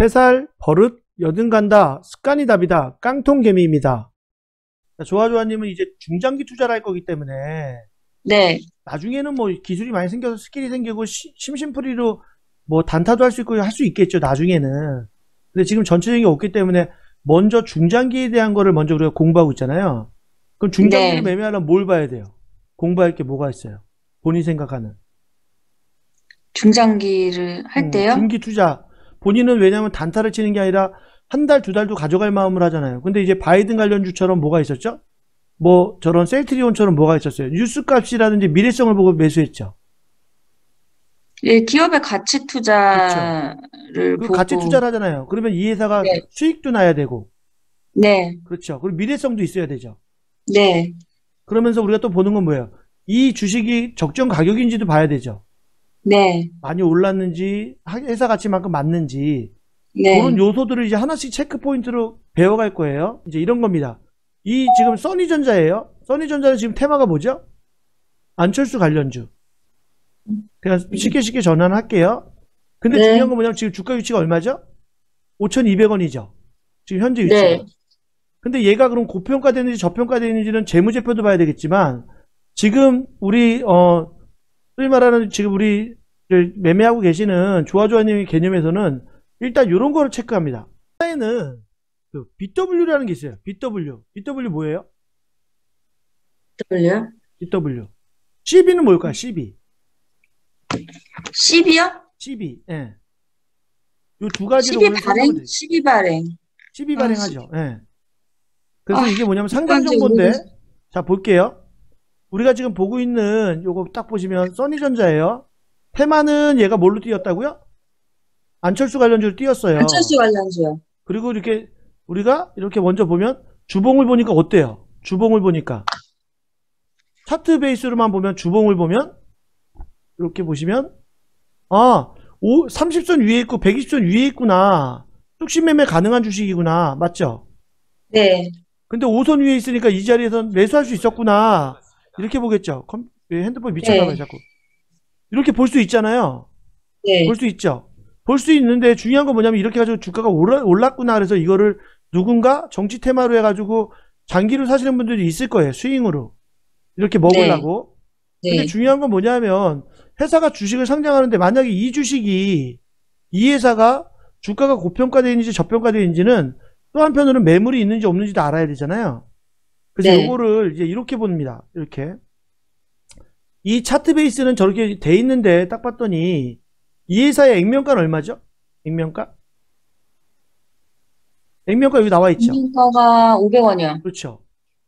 채살, 버릇, 여든 간다, 습관이 답이다, 깡통개미입니다. 조아조아님은 이제 중장기 투자를 할 거기 때문에 네, 나중에는 뭐 기술이 많이 생겨서 스킬이 생기고 심심풀이로 뭐 단타도 할 수 있고 할 수 있겠죠, 나중에는. 근데 지금 전체적인 게 없기 때문에 먼저 중장기에 대한 거를 먼저 우리가 공부하고 있잖아요. 그럼 중장기를 네. 매매하려면 뭘 봐야 돼요? 공부할 게 뭐가 있어요? 본인 생각하는. 중장기를 할 때요? 중기 투자. 본인은 왜냐면 단타를 치는 게 아니라 한 달, 두 달도 가져갈 마음을 하잖아요. 근데 이제 바이든 관련주처럼 뭐가 있었죠? 뭐 저런 셀트리온처럼 뭐가 있었어요? 뉴스 값이라든지 미래성을 보고 매수했죠. 예, 기업의 가치 그렇죠. 투자를 그리고 가치 보고, 투자를 하잖아요. 그러면 이 회사가 네, 수익도 나야 되고, 네, 그렇죠. 그리고 미래성도 있어야 되죠. 네, 그러면서 우리가 또 보는 건 뭐예요? 이 주식이 적정 가격인지도 봐야 되죠. 네, 많이 올랐는지, 회사 가치만큼 맞는지, 그런 네. 요소들을 이제 하나씩 체크 포인트로 배워갈 거예요. 이제 이런 겁니다. 이 지금 써니전자예요. 써니전자는 지금 테마가 뭐죠? 안철수 관련주. 그냥 쉽게 전환할게요. 근데 중요한 네, 건 뭐냐면 지금 주가 위치가 얼마죠? 5,200원이죠. 지금 현재 네. 위치가. 근데 얘가 그럼 고평가되는지 저평가되는지는 재무제표도 봐야 되겠지만 지금 우리 소위 말하는 지금 우리 매매하고 계시는 조아조아님의 개념에서는 일단 이런 거를 체크합니다. 하나에는 그 BW라는 게 있어요. BW. BW 뭐예요? W? BW. CB는 뭘까요? CB. 10이요? CB. 예. 요 두 가지로 12 오늘 설명을 발행? 드릴게요. 12 발행. CB 아, 발행하죠. 예. 아, 그래서 이게 뭐냐면 상장 뭔지 정보인데, 모르겠어. 자, 볼게요. 우리가 지금 보고 있는 요거 딱 보시면 써니전자예요. 테마는 얘가 뭘로 띄었다고요? 안철수 관련주로 띄었어요. 안철수 관련주요. 그리고 이렇게 우리가 이렇게 먼저 보면 주봉을 보니까 어때요? 주봉을 보니까 차트 베이스로만 보면 주봉을 보면 이렇게 보시면 아, 30선 위에 있고 120선 위에 있구나. 뚝심 매매 가능한 주식이구나. 맞죠? 네, 근데 5선 위에 있으니까 이 자리에서 매수할 수 있었구나. 이렇게 보겠죠. 왜 핸드폰 미쳤나봐요, 네, 자꾸. 이렇게 볼 수 있잖아요. 볼 네, 수 있죠. 볼 수 있는데 중요한 건 뭐냐면 이렇게 해가지고 주가가 올랐구나. 그래서 이거를 누군가 정치 테마로 해가지고 장기로 사시는 분들이 있을 거예요. 스윙으로. 이렇게 네, 먹으려고. 근데 네, 중요한 건 뭐냐면 회사가 주식을 상장하는데 만약에 이 주식이 이 회사가 주가가 고평가되어 있는지 저평가되어 있는지는 또 한편으로는 매물이 있는지 없는지도 알아야 되잖아요. 그래서 네. 요거를 이제 이렇게 봅니다. 이렇게. 이 차트 베이스는 저렇게 돼 있는데 딱 봤더니 이 회사의 액면가는 얼마죠? 액면가? 액면가 여기 나와 있죠. 인민가가 500원이요. 그렇죠.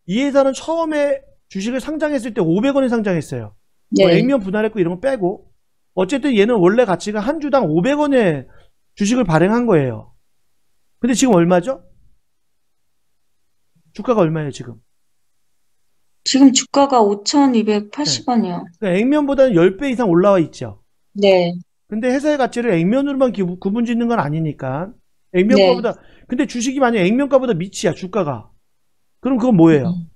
이 회사는 처음에 주식을 상장했을 때 500원에 상장했어요. 뭐 네, 액면 분할했고 이런 거 빼고 어쨌든 얘는 원래 가치가 한 주당 500원에 주식을 발행한 거예요. 근데 지금 얼마죠? 주가가 얼마예요, 지금? 지금 주가가 네. 5,280원이요. 그러니까 액면보다는 10배 이상 올라와 있죠. 네, 근데 회사의 가치를 액면으로만 구분 짓는 건 아니니까. 네. 액면가보다, 근데 주식이 만약 액면가보다 밑이야, 주가가. 그럼 그건 뭐예요? 음,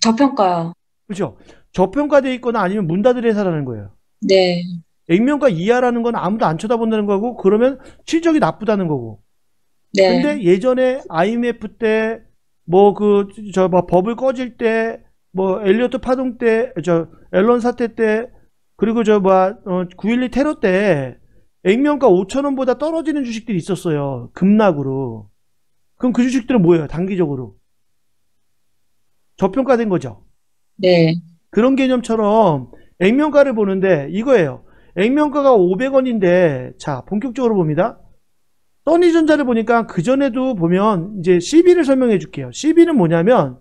저평가요. 그죠? 저평가돼 있거나 아니면 문 닫을 회사라는 거예요. 네, 액면가 이하라는 건 아무도 안 쳐다본다는 거고, 그러면 실적이 나쁘다는 거고. 네, 근데 예전에 IMF 때, 뭐 뭐 버블 꺼질 때, 뭐 엘리어트 파동 때, 앨런 사태 때, 그리고 9.12 테러 때, 액면가 5,000원보다 떨어지는 주식들이 있었어요. 급락으로. 그럼 그 주식들은 뭐예요? 단기적으로. 저평가된 거죠. 네, 그런 개념처럼 액면가를 보는데 이거예요. 액면가가 500원인데, 자, 본격적으로 봅니다. 써니전자를 보니까 그전에도 보면 이제 CB를 설명해 줄게요. CB는 뭐냐면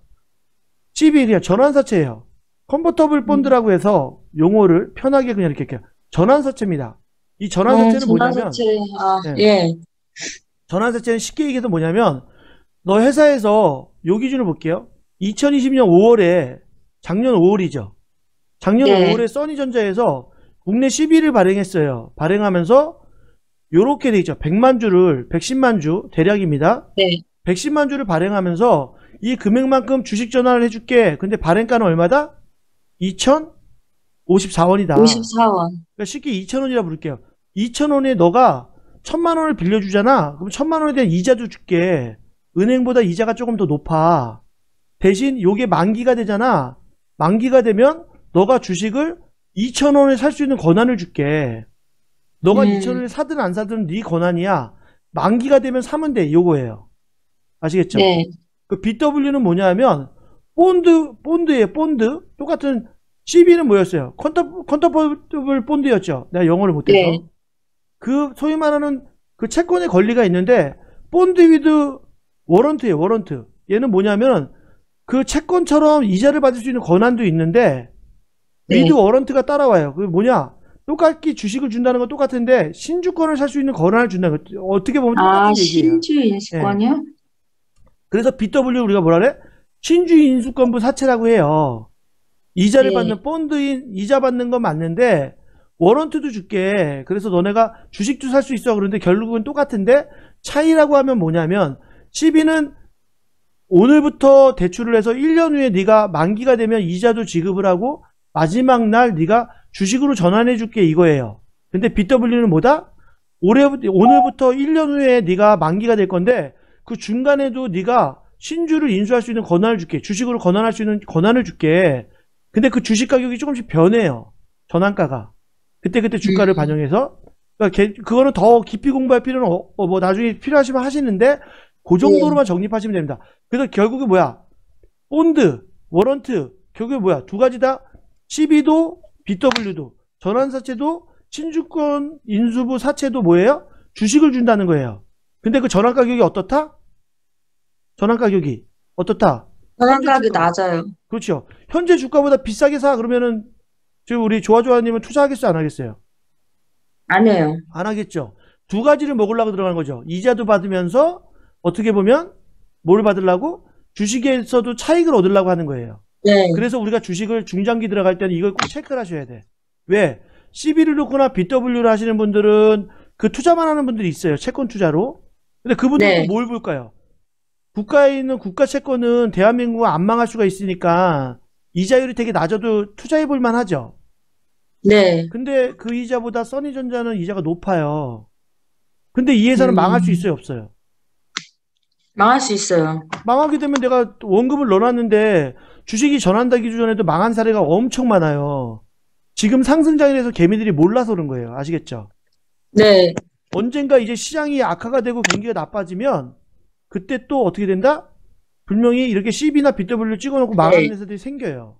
CB가 전환사채예요. 컨버터블 본드라고 해서 용어를 편하게 그냥 이렇게 할게요. 전환사채입니다. 이 전환사채는 뭐냐면 전환사채, 아, 예, 예, 전환사채는 쉽게 얘기해서 뭐냐면 너 회사에서 요 기준을 볼게요. 2020년 5월에 작년 5월이죠. 작년 네, 5월에 써니전자에서 국내 CB를 발행했어요. 발행하면서 요렇게 돼 있죠. 100만 주를 110만 주 대략입니다. 네, 110만 주를 발행하면서 이 금액만큼 주식 전환을 해줄게. 근데 발행가는 얼마다? 2,054원이다. 54원. 그러니까 쉽게 2,000원이라 부를게요. 2,000원에 너가 천만 원을 빌려주잖아. 그럼 천만 원에 대한 이자도 줄게. 은행보다 이자가 조금 더 높아. 대신 요게 만기가 되잖아. 만기가 되면 너가 주식을 2천 원에 살 수 있는 권한을 줄게. 너가 2천 원에 사든 안 사든 네 권한이야. 만기가 되면 사면 돼. 요거예요. 아시겠죠? 네. 그 BW는 뭐냐 하면 본드예요. 본드. 똑같은 CB는 뭐였어요? 컨버터블 본드였죠. 내가 영어를 못해서. 네. 그 소위 말하는 그 채권의 권리가 있는데 본드 위드 워런트예요. 워런트. 얘는 뭐냐면 그 채권처럼 이자를 받을 수 있는 권한도 있는데 네. 위드 워런트가 따라와요. 그게 뭐냐? 똑같이 주식을 준다는 건 똑같은데 신주권을 살 수 있는 권한을 준다는 거. 어떻게 보면 똑같은 얘기예요. 신주 인수권이요? 그래서 BW 우리가 뭐라 그래? 신주 인수권부 사채라고 해요. 이자를 네. 받는 본드인 이자 받는 건 맞는데 워런트도 줄게. 그래서 너네가 주식도 살 수 있어. 그런데 결국은 똑같은데 차이라고 하면 뭐냐면 CB는 오늘부터 대출을 해서 1년 후에 네가 만기가 되면 이자도 지급을 하고 마지막 날 네가 주식으로 전환해 줄게 이거예요. 근데 BW는 뭐다? 오늘부터 1년 후에 네가 만기가 될 건데 그 중간에도 네가 신주를 인수할 수 있는 권한을 줄게. 주식으로 권한할 수 있는 권한을 줄게. 근데 그 주식 가격이 조금씩 변해요. 전환가가. 그때 주가를 반영해서. 그러니까 그거는 더 깊이 공부할 필요는 뭐 나중에 필요하시면 하시는데 그 정도로만 정립하시면 됩니다. 그래서 결국에 뭐야? 본드, 워런트. 결국에 뭐야? 두 가지 다 CB도 BW도 전환사채도 신주권 인수부 사채도 뭐예요? 주식을 준다는 거예요. 근데 그 전환 가격이 어떻다? 전환 가격이 어떻다? 전환가격이 낮아요. 그렇죠. 현재 주가보다 비싸게 사 그러면은 지금 우리 조아조아님은 투자하겠어요? 안 하겠어요? 안 해요. 안 하겠죠. 두 가지를 먹으려고 들어간 거죠. 이자도 받으면서 어떻게 보면 뭘 받으려고? 주식에서도 차익을 얻으려고 하는 거예요. 네. 그래서 우리가 주식을 중장기 들어갈 때는 이걸 꼭 체크를 하셔야 돼. 왜? CB를 놓거나 BW를 하시는 분들은 그 투자만 하는 분들이 있어요. 채권 투자로. 근데 그분들은 네. 뭘 볼까요? 국가에 있는 국가 채권은 대한민국은 안 망할 수가 있으니까 이자율이 되게 낮아도 투자해 볼 만하죠. 네. 근데 그 이자보다 써니전자는 이자가 높아요. 근데 이 회사는 망할 수 있어요, 없어요? 망할 수 있어요. 망하게 되면 내가 원금을 넣어놨는데 주식이 전환되기 전에도 망한 사례가 엄청 많아요. 지금 상승장이라서 개미들이 몰라서 그런 거예요. 아시겠죠? 네. 언젠가 이제 시장이 악화가 되고 경기가 나빠지면 그때 또 어떻게 된다? 분명히 이렇게 CB나 BW 찍어놓고 망하는 회사들이 생겨요.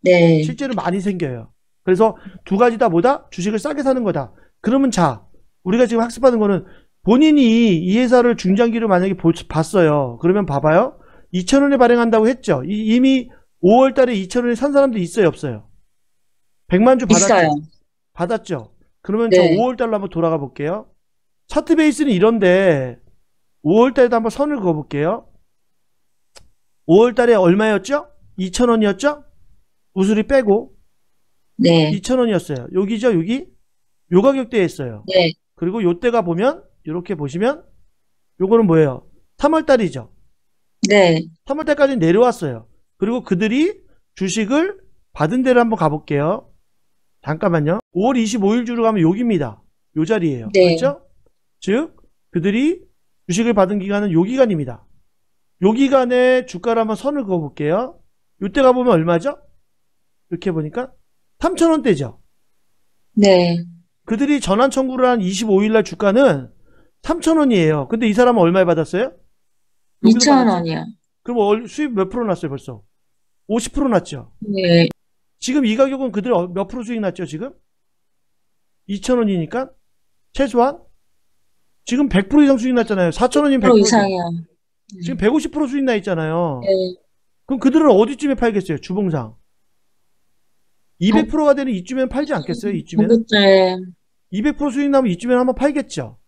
네. 실제로 많이 생겨요. 그래서 두 가지 다 뭐다? 주식을 싸게 사는 거다. 그러면 자, 우리가 지금 학습하는 거는 본인이 이 회사를 중장기로 만약에 봤어요. 그러면 봐봐요. 2,000원에 발행한다고 했죠. 이미 5월 달에 2,000원에 산 사람도 있어요, 없어요? 100만 주 받았죠? 있어요. 받았죠. 그러면 네. 저 5월 달로 한번 돌아가 볼게요. 차트 베이스는 이런데 5월 달에도 한번 선을 그어 볼게요. 5월 달에 얼마였죠? 2,000원이었죠? 우수리 빼고 네. 2,000원이었어요. 여기죠, 여기? 요 가격대에 있어요. 네. 그리고 요때가 보면 이렇게 보시면 요거는 뭐예요? 3월 달이죠. 네. 3월 달까지 내려왔어요. 그리고 그들이 주식을 받은 데를 한번 가볼게요. 잠깐만요. 5월 25일 주로 가면 여기입니다. 요 자리예요. 네. 그렇죠? 즉 그들이 주식을 받은 기간은 요 기간입니다. 요 기간에 주가를 한번 선을 그어볼게요. 요때 가보면 얼마죠? 이렇게 보니까 3,000원대죠. 네. 그들이 전환 청구를 한 25일날 주가는 3,000원이에요. 근데 이 사람은 얼마에 받았어요? 2,000원이요. 그럼 수입 몇 프로 났어요 벌써? 50% 났죠. 네. 지금 이 가격은 그들 몇 프로 수익 났죠 지금? 2,000원이니까 최소한 지금 100% 이상 수익 났잖아요. 4,000원이면 100% 100%. 이상이요. 지금 150% 수익 나 있잖아요. 네. 그럼 그들은 어디쯤에 팔겠어요? 주봉상. 200%가 되는 이쯤에는 팔지 않겠어요? 이쯤에는? 네. 200% 수익 나면 이쯤에는 한번 팔겠죠.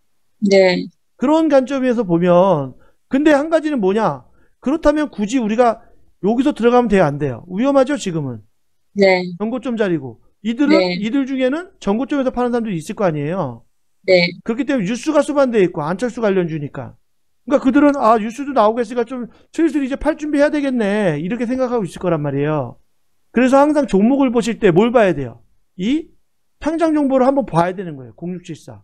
네. 그런 관점에서 보면 근데 한 가지는 뭐냐? 그렇다면 굳이 우리가 여기서 들어가면 돼요? 안 돼요? 위험하죠 지금은. 네. 전고점짜리고. 이들은 네. 이들 중에는 전고점에서 파는 사람들이 있을 거 아니에요. 네. 그렇기 때문에 뉴스가 수반되어 있고 안철수 관련주니까. 그러니까 그들은 아 뉴스도 나오겠으니까 좀 슬슬 이제 팔 준비해야 되겠네 이렇게 생각하고 있을 거란 말이에요. 그래서 항상 종목을 보실 때 뭘 봐야 돼요? 이 상장 정보를 한번 봐야 되는 거예요. 0674.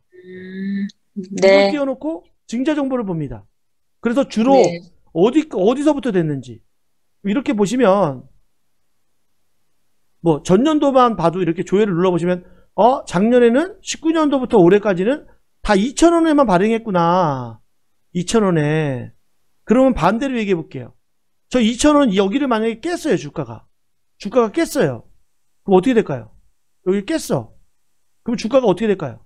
이걸 네, 띄워놓고 증자 정보를 봅니다. 그래서 주로 네, 어디서부터 됐는지 이렇게 보시면 뭐 전년도만 봐도 이렇게 조회를 눌러보시면 작년에는 19년도부터 올해까지는 다 2,000원에만 발행했구나. 2,000원에. 그러면 반대로 얘기해 볼게요. 저 2,000원 여기를 만약에 깼어요, 주가가. 주가가 깼어요. 그럼 어떻게 될까요? 여기 깼어. 그럼 주가가 어떻게 될까요?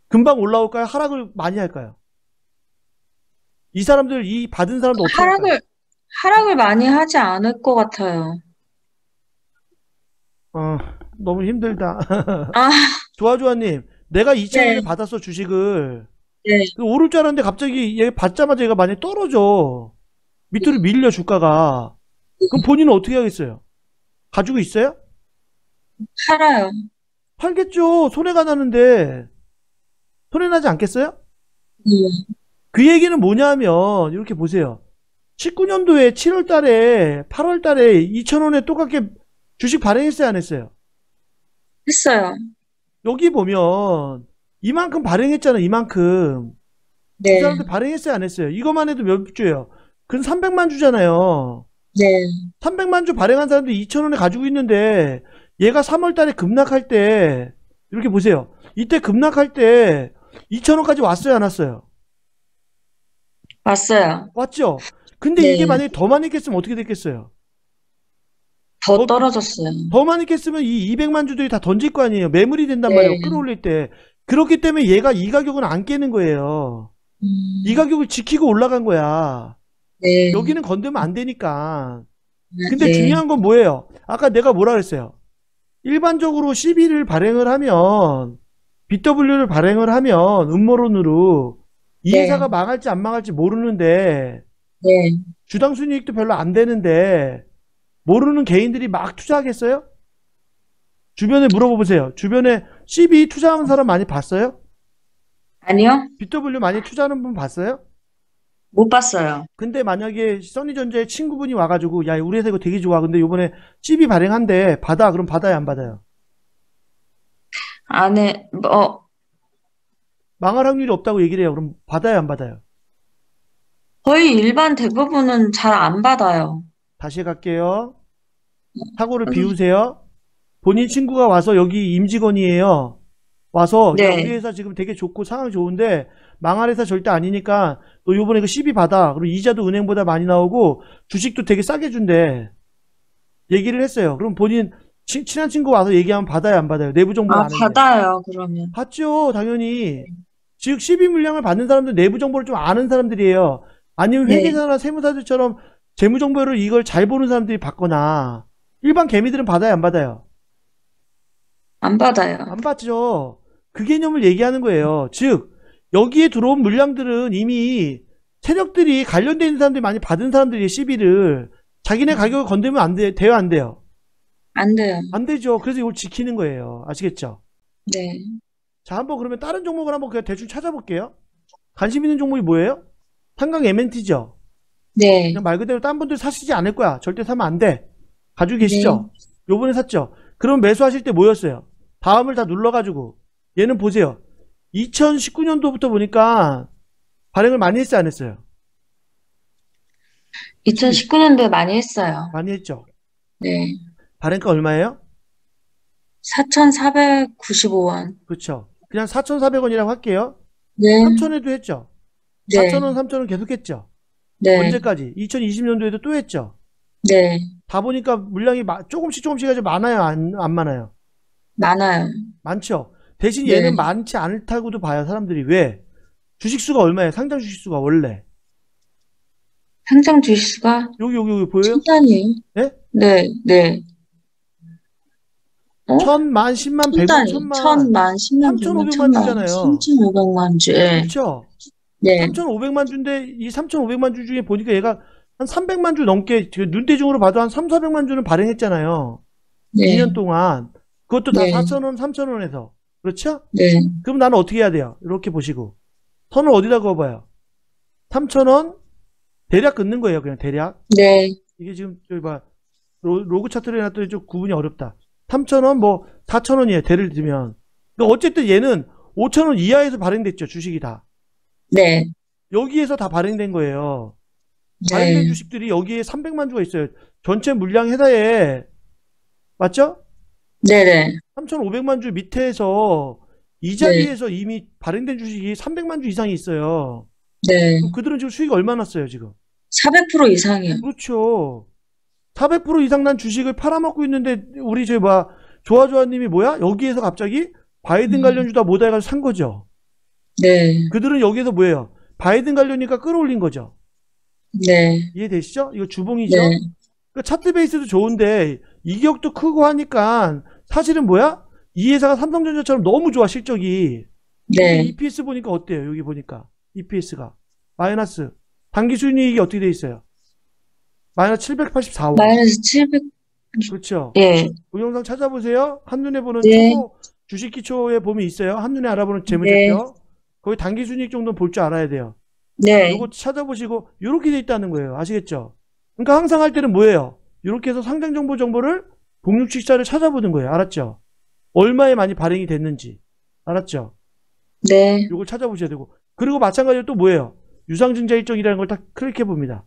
금방 올라올까요? 하락을 많이 할까요? 이 사람들, 이 받은 사람도 어떻게 할까요? 하락을 많이 하지 않을 것 같아요. 어, 너무 힘들다. 아, 조아조아님, 내가 2,000원에 네, 받았어, 주식을. 네. 오를 줄 알았는데 갑자기 얘 받자마자 얘가 많이 떨어져. 밑으로 밀려, 주가가. 그럼 본인은 어떻게 하겠어요? 가지고 있어요? 팔아요. 팔겠죠. 손해가 나는데. 손해 나지 않겠어요? 네, 그 얘기는 뭐냐면, 이렇게 보세요. 19년도에 7월 달에, 8월 달에 2,000원에 똑같게 주식 발행했어요, 안 했어요? 했어요. 여기 보면, 이만큼 발행했잖아, 이만큼. 이 네, 사람들 발행했어요, 안 했어요? 이것만 해도 몇 주예요? 근 300만 주잖아요. 네, 300만 주 발행한 사람들이 2,000원에 가지고 있는데, 얘가 3월 달에 급락할 때, 이렇게 보세요. 이때 급락할 때, 2,000원까지 왔어요, 안 왔어요? 왔어요. 왔죠? 근데 이게 네, 만약에 더 많이 깼으면 어떻게 됐겠어요? 더 더, 떨어졌어요. 더 많이 깼으면 이 200만 주들이 다 던질 거 아니에요. 매물이 된단 말이에요. 네, 끌어올릴 때. 그렇기 때문에 얘가 이 가격은 안 깨는 거예요. 이 음, 가격을 지키고 올라간 거야. 네, 여기는 건들면 안 되니까. 근데 네, 중요한 건 뭐예요? 아까 내가 뭐라 그랬어요? 일반적으로 CB를 발행을 하면, BW를 발행을 하면, 음모론으로, 이 네, 회사가 망할지 안 망할지 모르는데, 네. 주당 순이익도 별로 안 되는데, 모르는 개인들이 막 투자하겠어요? 주변에 물어보세요. 주변에 CB 투자하는 사람 많이 봤어요? 아니요? BW 많이 투자하는 분 봤어요? 못 봤어요. 근데 만약에 써니전자의 친구분이 와가지고 야 우리 회사 이거 되게 좋아. 근데 요번에 CB 발행한대. 받아. 그럼 받아요 안 받아요? 안에, 망할 확률이 없다고 얘기를 해요. 그럼 받아요 안 받아요? 거의 일반 대부분은 잘 안 받아요. 다시 갈게요. 사고를 비우세요. 본인 친구가 와서 여기 임직원이에요. 와서 야 우리 네, 회사 지금 되게 좋고 상황 좋은데 망할 회사 절대 아니니까 너 요번에 그 CB 받아. 그리고 이자도 은행보다 많이 나오고 주식도 되게 싸게 준대. 얘기를 했어요. 그럼 본인 친한 친구 와서 얘기하면 받아요 안 받아요? 내부 정보는 아, 아는데. 받아요, 그러면. 받죠 당연히. 즉 CB 물량을 받는 사람들 내부 정보를 좀 아는 사람들이에요. 아니면 네, 회계사나 세무사들처럼 재무 정보를 이걸 잘 보는 사람들이 받거나 일반 개미들은 받아요 안 받아요? 안 받아요. 안 받죠. 그 개념을 얘기하는 거예요. 즉 여기에 들어온 물량들은 이미 세력들이 관련돼 있는 사람들이 많이 받은 사람들이 CB를 자기네 가격을 건들면 안 돼, 돼요 안 돼요? 안 돼요. 안 되죠. 그래서 이걸 지키는 거예요. 아시겠죠? 네, 자, 한번 그러면 다른 종목을 한번 그냥 대충 찾아볼게요. 관심 있는 종목이 뭐예요? 한강 MNT죠. 네, 그냥 말 그대로 딴 분들 사시지 않을 거야. 절대 사면 안 돼. 가지고 네. 계시죠? 요번에 샀죠? 그럼 매수하실 때 뭐였어요? 다음을 다 눌러가지고 얘는 보세요. 2019년도부터 보니까 발행을 많이 했어요, 안 했어요? CB 2019년도에 많이 했어요. 많이 했죠. 네, 발행가 얼마예요? 4,495원. 그렇죠. 그냥 4,400원이라고 할게요. 네, 3,000에도 했죠. 네, 4,000원, 3,000원 계속 했죠. 네, 언제까지? 2020년도에도 또 했죠. 네. 다 보니까 물량이 조금씩 조금씩 아주 많아요, 안 많아요? 많아요. 많죠. 대신 네. 얘는 많지 않다고도 봐요, 사람들이. 왜? 주식수가 얼마예요? 상장 주식수가 원래. 상장 주식수가 여기 보여요? 천단이에요? 예? 네, 네. 어? 천만, 십만, 백만, 천단위. 천만, 천만, 십만, 백만, 3,500만 천만, 주잖아요. 3,500만 주. 예. 그렇죠? 네, 3,500만 주인데 이 3,500만 주 중에 보니까 얘가 한 300만 주 넘게 눈대중으로 봐도 한 3, 400만 주는 발행했잖아요. 네, 2년 동안. 그것도 다 네, 4,000원, 3,000원에서. 그렇죠? 네. 그럼 나는 어떻게 해야 돼요? 이렇게 보시고. 선을 어디다 그어봐요? 3,000원 대략 긋는 거예요. 그냥 대략. 네, 이게 지금 저기 봐 로그 차트로 해놨더니 좀 구분이 어렵다. 3,000원 뭐 4,000원이에요. 대를 들면. 그러니까 어쨌든 얘는 5,000원 이하에서 발행됐죠. 주식이 다. 네. 여기에서 다 발행된 거예요. 발행된 네. 주식들이 여기에 300만 주가 있어요. 전체 물량 회사에 맞죠? 네네. 3,500만 주 밑에서 이 네. 자리에서 이미 발행된 주식이 300만 주 이상이 있어요. 네. 그럼 그들은 지금 수익이 얼마 났어요, 지금? 400% 이상이요. 그렇죠. 400% 이상 난 주식을 팔아먹고 있는데 우리 조아조아님이 뭐야? 여기에서 갑자기 바이든 관련 주다 뭐다 해가지고 산 거죠. 네. 그들은 여기에서 뭐예요? 바이든 관련이니까 끌어올린 거죠. 네. 이해되시죠? 이거 주봉이죠? 네. 그 차트 베이스도 좋은데 이격도 크고 하니까 사실은 뭐야? 이 회사가 삼성전자처럼 너무 좋아 실적이. 근데 네. EPS 보니까 어때요? 여기 보니까 EPS가 마이너스. 당기순이익이 어떻게 돼 있어요? 마이너스 784원. 마이너스 700, 그렇죠. 예. 동영상 찾아보세요. 한눈에 보는 네. 초보 주식 기초에 보면 있어요. 한눈에 알아보는 네. 재무제표. 거기 당기순이익 정도는 볼 줄 알아야 돼요. 네. 요거 찾아보시고 요렇게 돼 있다는 거예요. 아시겠죠? 그러니까 항상 할 때는 뭐예요? 요렇게 해서 상장 정보를 공유축자를 찾아보는 거예요. 알았죠? 얼마에 많이 발행이 됐는지. 알았죠? 네. 요걸 찾아보셔야 되고. 그리고 마찬가지로 또 뭐예요? 유상증자 일정이라는 걸 딱 클릭해 봅니다.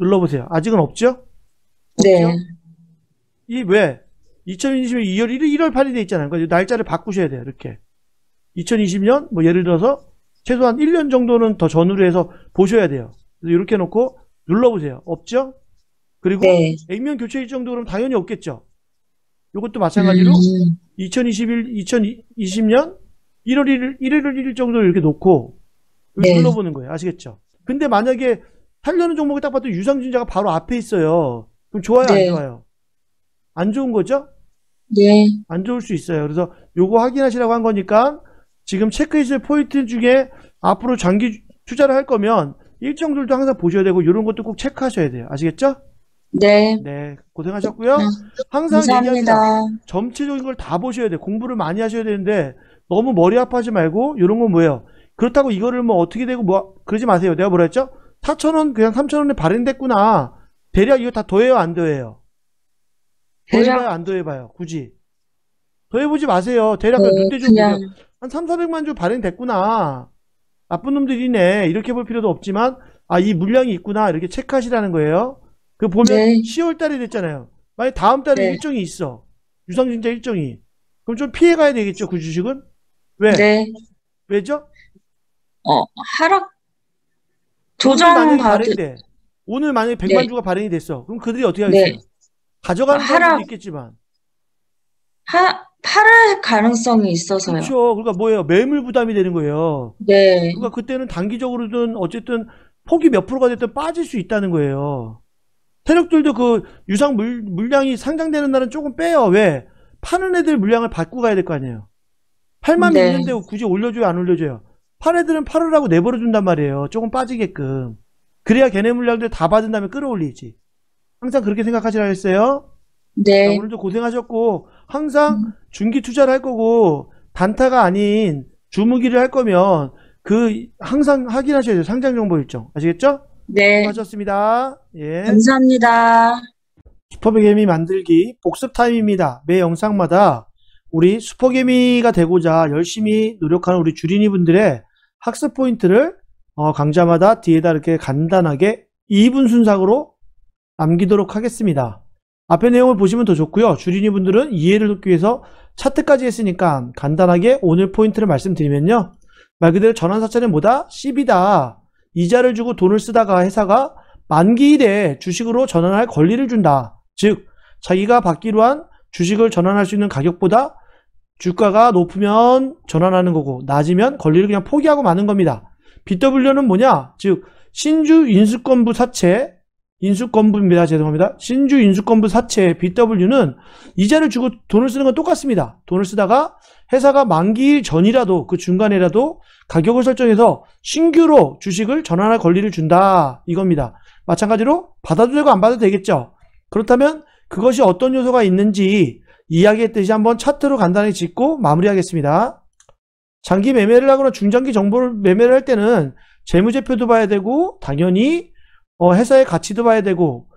눌러보세요. 아직은 없죠? 네. 없죠? 이 왜? 2020년 2월 1일, 1월 8일에 있잖아요. 그러니까 날짜를 바꾸셔야 돼요. 이렇게. 2020년 뭐 예를 들어서 최소한 1년 정도는 더 전후로 해서 보셔야 돼요. 그래서 이렇게 해놓고 눌러보세요. 없죠? 그리고 네. 액면 교체 일정도 그럼 당연히 없겠죠. 이것도 마찬가지로 2020년 1월 1일, 1월 1일 정도를 이렇게 놓고 네. 눌러보는 거예요. 아시겠죠? 근데 만약에 하려는 종목을 딱 봐도 유상증자가 바로 앞에 있어요. 그럼 좋아요, 안 네. 좋아요? 안 좋은 거죠? 네. 안 좋을 수 있어요. 그래서 요거 확인하시라고 한 거니까 지금 체크해줄 포인트 중에 앞으로 장기 투자를 할 거면 일정들도 항상 보셔야 되고 이런 것도 꼭 체크하셔야 돼요. 아시겠죠? 네. 네, 고생하셨고요. 항상 감사합니다. 얘기합니다. 전체적인 걸 다 보셔야 돼요. 공부를 많이 하셔야 되는데 너무 머리 아파하지 말고 이런 건 뭐예요? 그렇다고 이거를 뭐 어떻게 되고 뭐 그러지 마세요. 내가 뭐라 했죠? 4,000원 그냥 3,000원에 발행됐구나. 대략 이거 다 더해요, 안 더해요? 더해봐요, 대략, 안 더해봐요? 굳이. 더해보지 마세요. 대략 네, 눈대중 그냥, 보세요. 한 3, 400만 주 발행됐구나. 나쁜 놈들이네. 이렇게 볼 필요도 없지만, 아, 이 물량이 있구나. 이렇게 체크하시라는 거예요. 그 보면 네. 10월 달에 됐잖아요. 만약 다음 달에 네. 일정이 있어. 유상증자 일정이. 그럼 좀 피해가야 되겠죠, 그 주식은? 왜? 네. 왜죠? 하락, 오늘 만약에 조정받을, 발행돼. 오늘 만약에 100만 네. 주가 발행이 됐어. 그럼 그들이 어떻게 네. 하겠어요? 가져가는 하락. 사람들도 있겠지만. 팔을 가능성이 있어서요. 그렇죠. 그러니까 뭐예요? 매물 부담이 되는 거예요. 네. 그러니까 그때는 단기적으로든 어쨌든 폭이 몇 프로가 됐든 빠질 수 있다는 거예요. 세력들도 그 유상 물량이 상장되는 날은 조금 빼요. 왜? 파는 애들 물량을 받고 가야 될 거 아니에요. 팔만 네. 있는데 굳이 올려줘요, 안 올려줘요? 팔 애들은 팔으라고 내버려둔단 말이에요. 조금 빠지게끔. 그래야 걔네 물량들 다 받은 다음에 끌어올리지. 항상 그렇게 생각하시라 했어요. 자, 네. 오늘도 고생하셨고 항상 중기 투자를 할 거고 단타가 아닌 주무기를 할 거면 그 항상 확인하셔야 돼요. 상장 정보 일정. 아시겠죠? 네. 수고하셨습니다. 예. 감사합니다. 슈퍼개미 만들기 복습 타임입니다. 매 영상마다 우리 슈퍼개미가 되고자 열심히 노력하는 우리 주린이 분들의 학습 포인트를 강좌마다 뒤에다 이렇게 간단하게 2분 순삭으로 남기도록 하겠습니다. 앞에 내용을 보시면 더 좋고요. 주린이 분들은 이해를 돕기 위해서 차트까지 했으니까 간단하게 오늘 포인트를 말씀드리면요. 말 그대로 전환사채는 뭐다? CB다. 이자를 주고 돈을 쓰다가 회사가 만기일에 주식으로 전환할 권리를 준다. 즉 자기가 받기로 한 주식을 전환할 수 있는 가격보다 주가가 높으면 전환하는 거고 낮으면 권리를 그냥 포기하고 마는 겁니다. BW는 뭐냐? 즉 신주 인수권부 사채 인수권부입니다. 죄송합니다. 신주 인수권부 사채 BW는 이자를 주고 돈을 쓰는 건 똑같습니다. 돈을 쓰다가 회사가 만기일 전이라도 그 중간에라도 가격을 설정해서 신규로 주식을 전환할 권리를 준다. 이겁니다. 마찬가지로 받아도 되고 안 받아도 되겠죠. 그렇다면 그것이 어떤 요소가 있는지 이야기했듯이 한번 차트로 간단히 짚고 마무리하겠습니다. 장기 매매를 하거나 중장기 정보를 매매를 할 때는 재무제표도 봐야 되고 당연히 회사의 가치도 봐야 되고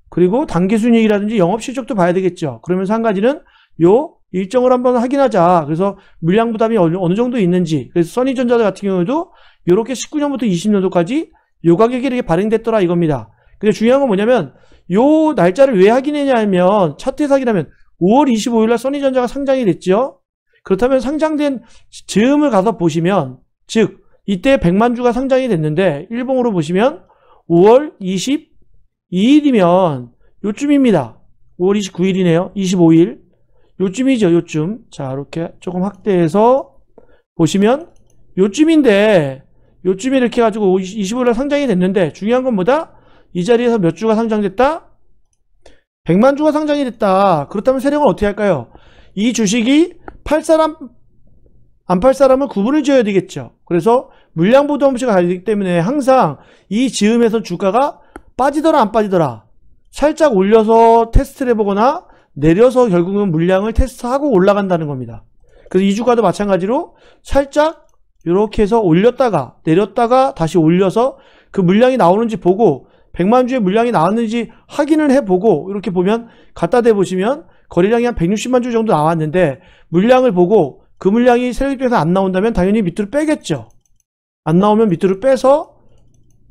그리고 단기순이익이라든지 영업실적도 봐야 되겠죠. 그러면서 한 가지는 요 일정을 한번 확인하자. 그래서 물량 부담이 어느 정도 있는지. 그래서 써니전자 같은 경우에도 이렇게 19년부터 20년도까지 요 가격이 이렇게 발행됐더라 이겁니다. 근데 중요한 건 뭐냐면 요 날짜를 왜 확인했냐면 차트에서 확인하면 5월 25일 날 써니전자가 상장이 됐죠. 그렇다면 상장된 즈음을 가서 보시면 즉 이때 100만 주가 상장이 됐는데 일봉으로 보시면 5월 22일이면 요쯤입니다. 5월 29일이네요. 25일 요쯤이죠. 요쯤. 자, 이렇게 조금 확대해서 보시면 요쯤인데 요쯤에 이렇게 해가지고 25일날 상장이 됐는데 중요한 건 뭐다? 이 자리에서 몇 주가 상장됐다? 100만 주가 상장이 됐다. 그렇다면 세력은 어떻게 할까요? 이 주식이 팔 사람 안 팔 사람은 구분을 지어야 되겠죠. 그래서 물량 부담시가 가리기 때문에 항상 이 즈음에서 주가가 빠지더라 안 빠지더라 살짝 올려서 테스트를 해보거나 내려서 결국은 물량을 테스트하고 올라간다는 겁니다. 그래서 이 주가도 마찬가지로 살짝 이렇게 해서 올렸다가 내렸다가 다시 올려서 그 물량이 나오는지 보고 100만 주의 물량이 나왔는지 확인을 해보고 이렇게 보면 갖다 대보시면 거래량이 한 160만 주 정도 나왔는데 물량을 보고 그 물량이 세력 입장에서 안 나온다면 당연히 밑으로 빼겠죠. 안 나오면 밑으로 빼서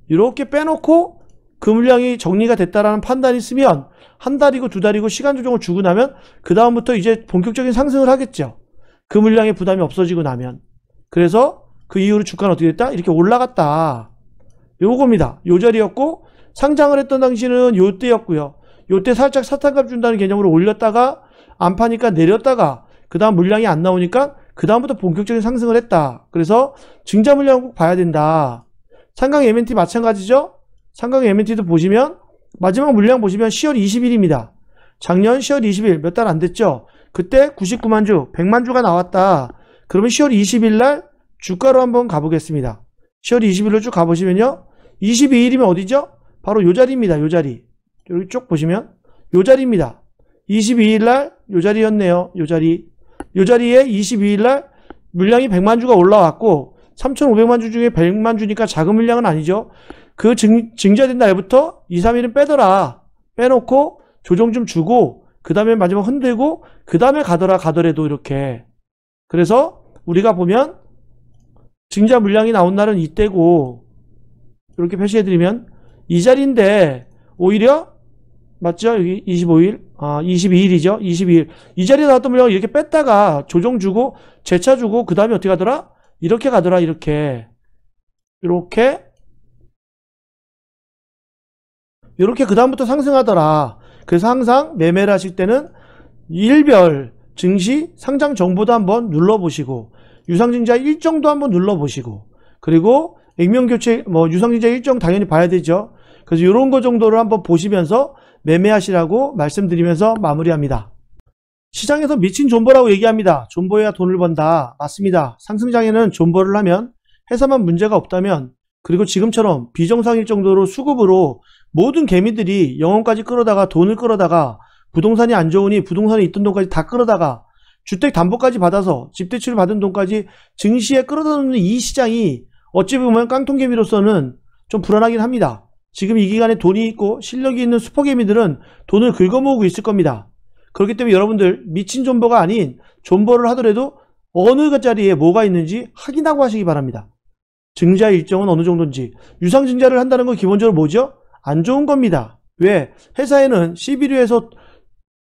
이렇게 빼놓고 그 물량이 정리가 됐다라는 판단이 있으면 한 달이고 두 달이고 시간 조정을 주고 나면 그 다음부터 이제 본격적인 상승을 하겠죠. 그 물량의 부담이 없어지고 나면. 그래서 그 이후로 주가는 어떻게 됐다? 이렇게 올라갔다. 요겁니다. 요 자리였고 상장을 했던 당시는 요때였고요. 요때 살짝 사탕값 준다는 개념으로 올렸다가 안 파니까 내렸다가 그 다음 물량이 안 나오니까 그 다음부터 본격적인 상승을 했다. 그래서 증자 물량을 꼭 봐야 된다. 상강 M&T 마찬가지죠. 상강 M&T도 보시면 마지막 물량 보시면 10월 20일입니다. 작년 10월 20일 몇 달 안 됐죠. 그때 99만 주 100만 주가 나왔다. 그러면 10월 20일 날 주가로 한번 가보겠습니다. 10월 20일로 쭉 가보시면요. 22일이면 어디죠? 바로 요 자리입니다. 요 자리. 여기 쭉 보시면 요 자리입니다. 22일 날 요 자리였네요. 요 자리. 요 자리에 22일 날 물량이 100만 주가 올라왔고 3,500만 주 중에 100만 주니까 작은 물량은 아니죠. 그 증자된 날부터 2, 3일은 빼더라. 빼놓고 조정 좀 주고 그 다음에 마지막 흔들고 그 다음에 가더라도 이렇게. 그래서 우리가 보면 증자 물량이 나온 날은 이때고 이렇게 표시해드리면 이 자리인데 오히려 맞죠? 여기 25일 22일이죠. 22일 이 자리에 나왔던 물량을 이렇게 뺐다가 조정 주고 재차 주고 그 다음에 어떻게 가더라? 이렇게 가더라. 이렇게 그 다음부터 상승하더라. 그래서 항상 매매를 하실 때는 일별 증시 상장 정보도 한번 눌러보시고 유상증자 일정도 한번 눌러보시고 그리고 액면교체 유상증자 일정 당연히 봐야 되죠. 그래서 이런 거 정도를 한번 보시면서 매매하시라고 말씀드리면서 마무리합니다. 시장에서 미친 존버라고 얘기합니다. 존버해야 돈을 번다. 맞습니다. 상승장에는 존버를 하면 회사만 문제가 없다면 그리고 지금처럼 비정상일 정도로 수급으로 모든 개미들이 영혼까지 끌어다가 돈을 끌어다가 부동산이 안 좋으니 부동산에 있던 돈까지 다 끌어다가 주택담보까지 받아서 집대출을 받은 돈까지 증시에 끌어다 놓는 이 시장이 어찌 보면 깡통개미로서는 좀 불안하긴 합니다. 지금 이 기간에 돈이 있고 실력이 있는 슈퍼개미들은 돈을 긁어모으고 있을 겁니다. 그렇기 때문에 여러분들 미친 존버가 아닌 존버를 하더라도 어느 자리에 뭐가 있는지 확인하고 하시기 바랍니다. 증자 일정은 어느 정도인지. 유상증자를 한다는 건 기본적으로 뭐죠? 안 좋은 겁니다. 왜? 회사에는 CB류에서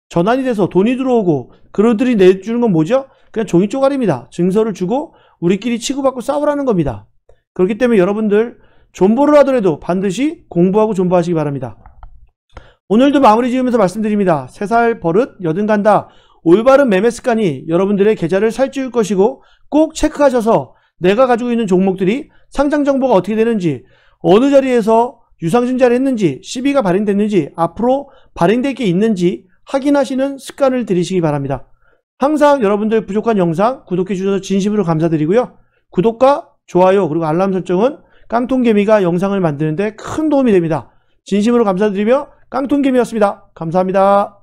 전환이 돼서 돈이 들어오고 그들이 내주는 건 뭐죠? 그냥 종이 쪼가리입니다. 증서를 주고 우리끼리 치고받고 싸우라는 겁니다. 그렇기 때문에 여러분들 존버를 하더라도 반드시 공부하고 존버하시기 바랍니다. 오늘도 마무리 지으면서 말씀드립니다. 3살 버릇 여든 간다. 올바른 매매 습관이 여러분들의 계좌를 살찌울 것이고 꼭 체크하셔서 내가 가지고 있는 종목들이 상장 정보가 어떻게 되는지 어느 자리에서 유상증자를 했는지 시비가 발행됐는지 앞으로 발행될 게 있는지 확인하시는 습관을 들이시기 바랍니다. 항상 여러분들 부족한 영상 구독해 주셔서 진심으로 감사드리고요. 구독과 좋아요 그리고 알람 설정은 깡통개미가 영상을 만드는데 큰 도움이 됩니다. 진심으로 감사드리며 깡통개미였습니다. 감사합니다.